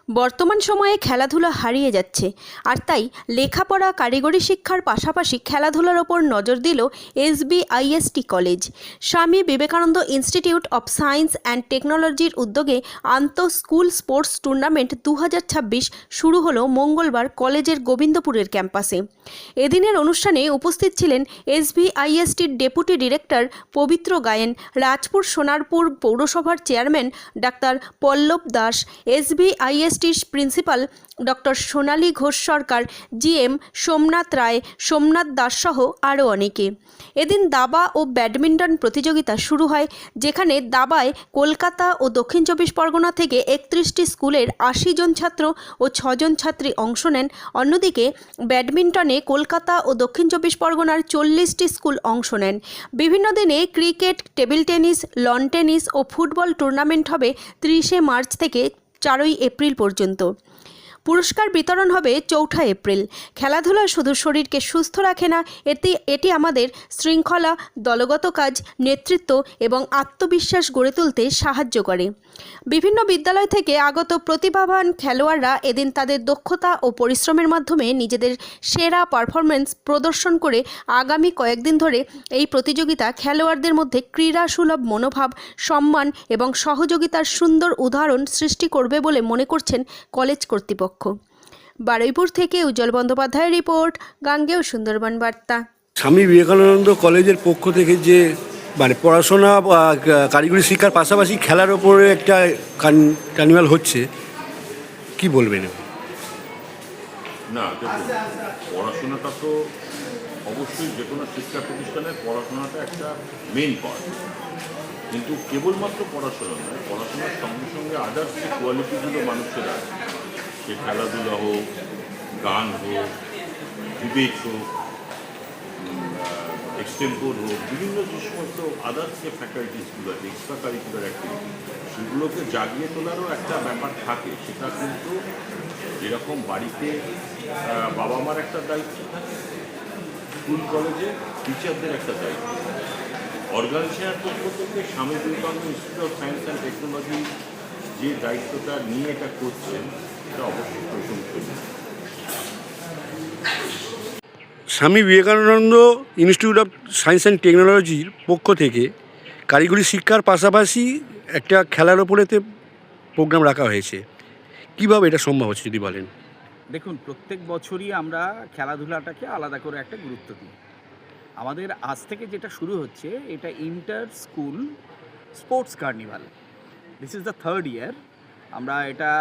বর্তমান সময়ে খেলাধুলা হারিয়ে যাচ্ছে, আর তাই লেখাপড়া কারিগরি শিক্ষার পাশাপাশি খেলাধুলার ওপর নজর দিল SBIST college. Swami Vivekananda institute of science and টেকনোলজির উদ্যোগে আন্তঃ স্কুল স্পোর্টস টুর্নামেন্ট 2026 শুরু হলো মঙ্গলবার কলেজের গোবিন্দপুরের ক্যাম্পাসে। এদিনের অনুষ্ঠানে উপস্থিত ছিলেন SBISTর ডেপুটি ডিরেক্টর পবিত্র গায়েন, রাজপুর সোনারপুর পৌরসভার চেয়ারম্যান ডাক্তার পল্লব দাস, SBISTর প্রিন্সিপাল ডক্টর সোনালী ঘোষ সরকার, GM সোমনাথ রায়, সোমনাথ দাস সহ আরও অনেকে। এদিন দাবা ও ব্যাডমিন্টন প্রতিযোগিতা শুরু হয়, যেখানে দাবায় কলকাতা ও দক্ষিণ চব্বিশ পরগনা থেকে 31টি স্কুলের 80 জন ছাত্র ও 6 জন ছাত্রী অংশ নেন। অন্যদিকে ব্যাডমিন্টনে কলকাতা ও দক্ষিণ চব্বিশ পরগনার 40টি স্কুল অংশ নেন। বিভিন্ন দিনে cricket, table tennis, lawn tennis ও ফুটবল টুর্নামেন্ট হবে 30শে মার্চ থেকে 4ই এপ্রিল পর্যন্ত। পুরস্কার বিতরণ হবে 4ঠা এপ্রিল। খেলাধুলা শুধু শরীরকে সুস্থ রাখে না, এটি আমাদের শৃঙ্খলা, দলগত কাজ, নেতৃত্ব এবং আত্মবিশ্বাস গড়ে তুলতে সাহায্য করে। বিভিন্ন বিদ্যালয় থেকে আগত প্রতিভাবান খেলোয়াড়রা এদিন তাদের দক্ষতা ও পরিশ্রমের মাধ্যমে নিজেদের সেরা পারফরমেন্স প্রদর্শন করে আগামী কয়েকদিন ধরে এই প্রতিযোগিতা খেলোয়াড়দের মধ্যে ক্রীড়াসুলভ মনোভাব, সম্মান এবং সহযোগিতার সুন্দর উদাহরণ সৃষ্টি করবে বলে মনে করছেন কলেজ কর্তৃপক্ষ। বারুইপুর থেকে উজ্জ্বল বন্দ্যোপাধ্যায়ের রিপোর্ট, গাঙ্গেয় সুন্দরবন বার্তা। স্বামী বিবেকানন্দ কলেজের পক্ষ থেকে যে পড়াশোনা বা কারিগরি শিক্ষার পাশাপাশি খেলার ওপরে একটা কার্নিভাল হচ্ছে, কি বলবেন? না, দেখুন, পড়াশোনাটা তো অবশ্যই যে কোনো শিক্ষা প্রতিষ্ঠানের পড়াশোনাটা একটা মেইন পার্ট, কিন্তু কেবলমাত্র পড়াশোনা নয়, পড়াশোনার সঙ্গে সঙ্গে আদার্স যে কোয়ালিটিগুলো মানুষের আছে, সে খেলাধুলা হোক, গান হোক, ডিবেট হোক, এক্সটেম্পোর হোক, বিভিন্ন যে সমস্ত আদার্স যে ফ্যাকাল্টিসগুলো আছে, এক্সট্রা কারিকুলার অ্যাক্টিভিটি, সেগুলোকে জাগিয়ে তোলারও একটা ব্যাপার থাকে। সেটা কিন্তু যেরকম বাড়িতে বাবা মার একটা দায়িত্ব থাকে, স্কুল কলেজে টিচারদের একটা দায়িত্ব। অর্গানাইজেশনের পক্ষ থেকে Swami Vivekananda institute of science and technology যে দায়িত্বটা নিয়ে এটা করছেন, এটা অবশ্যই প্রশংসনীয়। Swami Vivekananda institute of science and টেকনোলজির পক্ষ থেকে কারিগরি শিক্ষার পাশাপাশি একটা খেলার ওপরেতে প্রোগ্রাম রাখা হয়েছে। কীভাবে এটা সম্ভব হচ্ছে যদি বলেন? দেখুন, প্রত্যেক বছরই আমরা খেলাধুলাটাকে আলাদা করে একটা গুরুত্ব দিই। আমাদের আজ থেকে যেটা শুরু হচ্ছে, এটা inter school sports carnival. This is the 3rd ইয়ার। আমরা এটা